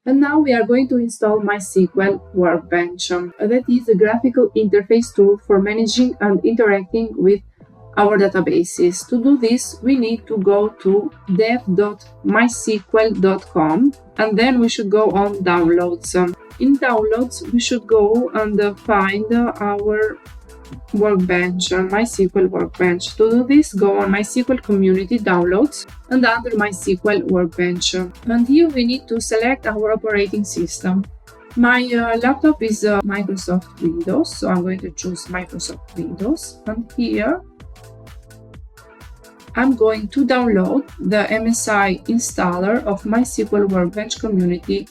And now we are going to install MySQL Workbench. That is a graphical interface tool for managing and interacting with our databases. To do this, we need to go to dev.mysql.com and then we should go on Downloads. In Downloads, we should go and find our Workbench, MySQL Workbench. To do this, go on MySQL Community Downloads and under MySQL Workbench. And here we need to select our operating system. My laptop is Microsoft Windows, so I'm going to choose Microsoft Windows. And here I'm going to download the MSI installer of MySQL Workbench Community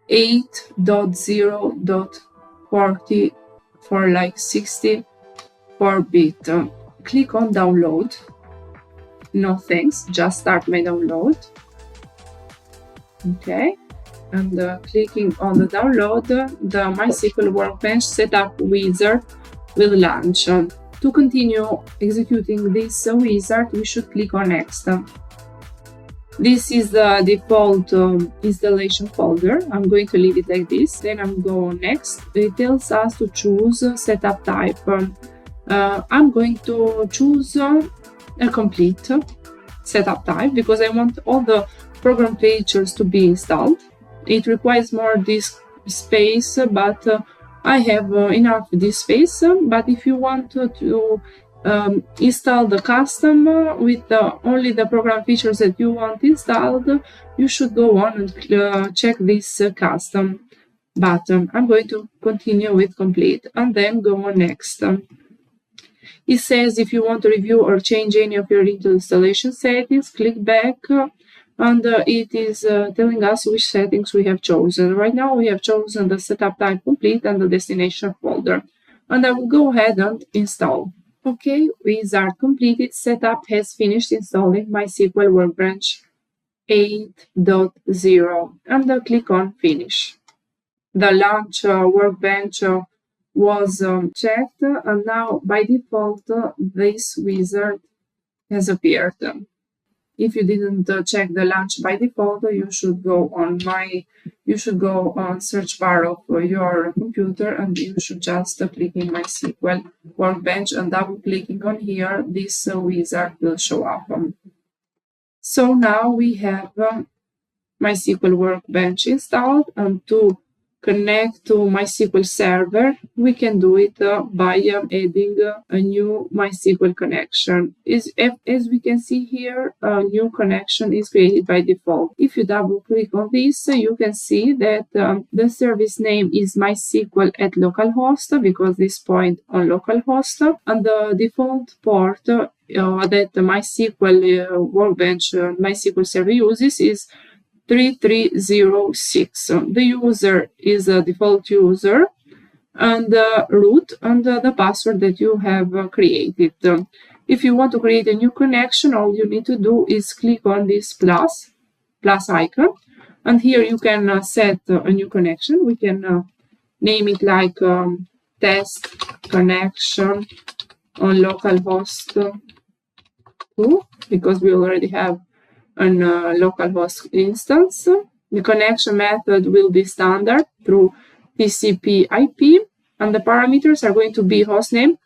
8.0.40 for like 64-bit. Click on download. No thanks, just start my download. Okay, and clicking on the download, the MySQL Workbench setup wizard will launch. To continue executing this wizard, we should click on next. This is the default installation folder. I'm going to leave it like this. Then I'm going next. It tells us to choose setup type. I'm going to choose a complete setup type because I want all the program features to be installed. It requires more disk space, but I have enough disk space. But if you want to install the custom with only the program features that you want installed, you should go on and check this custom button. I'm going to continue with complete and then go on next. It says if you want to review or change any of your installation settings, click back and it is telling us which settings we have chosen. Right now we have chosen the setup type complete and the destination folder, and I will go ahead and install. Okay, wizard completed. Setup has finished installing MySQL Workbench 8.0 and click on finish. The launch workbench was checked and now by default this wizard has appeared. If you didn't check the launch by default, you should go on search bar of your computer and you should just click in MySQL Workbench and double clicking on here, this wizard will show up. So now we have MySQL Workbench installed, and to connect to MySQL server, we can do it by adding a new MySQL connection. As we can see here, a new connection is created by default. If you double click on this, you can see that the service name is MySQL at localhost because this point on localhost, and the default port that MySQL Workbench MySQL server uses is 3306. The user is a default user and the root and the password that you have created. If you want to create a new connection, all you need to do is click on this plus icon, and here you can set a new connection. We can name it like test connection on localhost 2 because we already have on localhost instance. The connection method will be standard through TCP/IP, and the parameters are going to be hostname.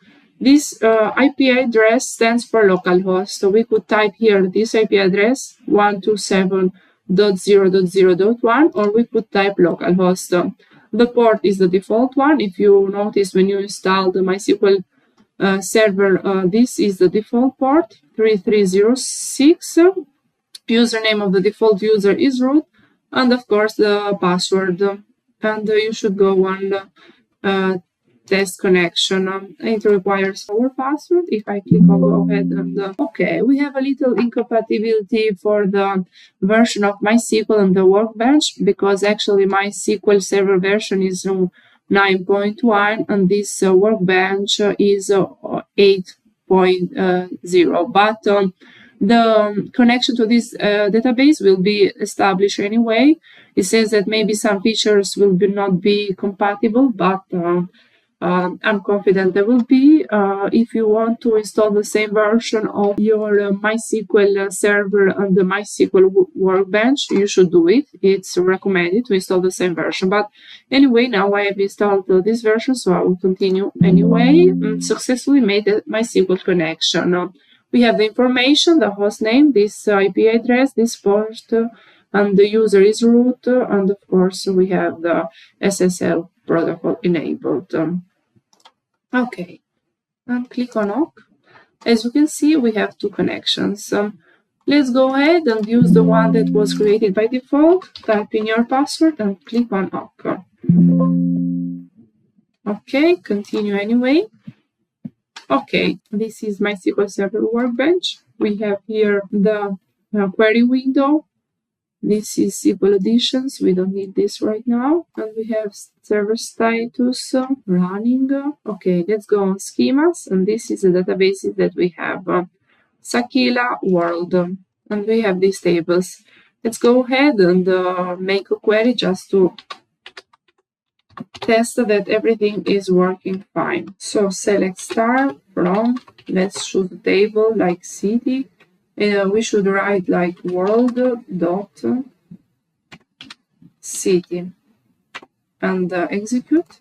This IP address stands for localhost, so we could type here this IP address 127.0.0.1, or we could type localhost. The port is the default one. If you notice when you install the MySQL server, this is the default port 3306. Username of the default user is root, and of course the password. And you should go on test connection. It requires our password. If I click on go ahead and okay, we have a little incompatibility for the version of MySQL and the Workbench because actually MySQL server version is 9.1 and this Workbench is 8.0. But the connection to this database will be established anyway. It says that maybe some features will not be compatible, but I'm confident there will be. If you want to install the same version of your MySQL server and the MySQL Workbench, you should do it. It's recommended to install the same version. But anyway, now I have installed this version, so I will continue anyway. Successfully made the MySQL connection. We have the information, the host name, this IP address, this port, and the user is root, and of course we have the SSL protocol enabled. Okay, and click on OK. As you can see, we have two connections. Let's go ahead and use the one that was created by default. Type in your password and click on OK. Okay, continue anyway. Okay, this is MySQL Server Workbench. We have here the query window. This is SQL additions. We don't need this right now. And we have server status running. Okay, let's go on schemas. And this is the databases that we have. Sakila World. And we have these tables. Let's go ahead and make a query just to test that everything is working fine. So select star from, let's choose a table like city. We should write like world dot city and execute.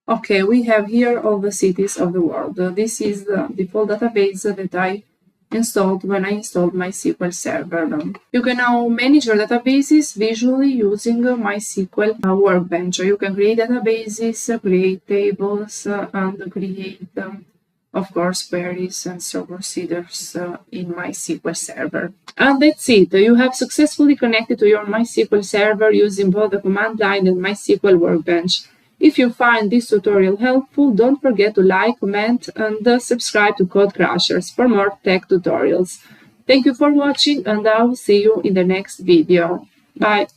Okay, we have here all the cities of the world. This is the default database that I installed when I installed MySQL Server. You can now manage your databases visually using MySQL Workbench. You can create databases, create tables, and create of course, queries and so procedures in MySQL Server. And that's it. You have successfully connected to your MySQL Server using both the command line and MySQL Workbench. If you find this tutorial helpful, don't forget to like, comment, and subscribe to Code Crushers for more tech tutorials. Thank you for watching, and I will see you in the next video. Bye!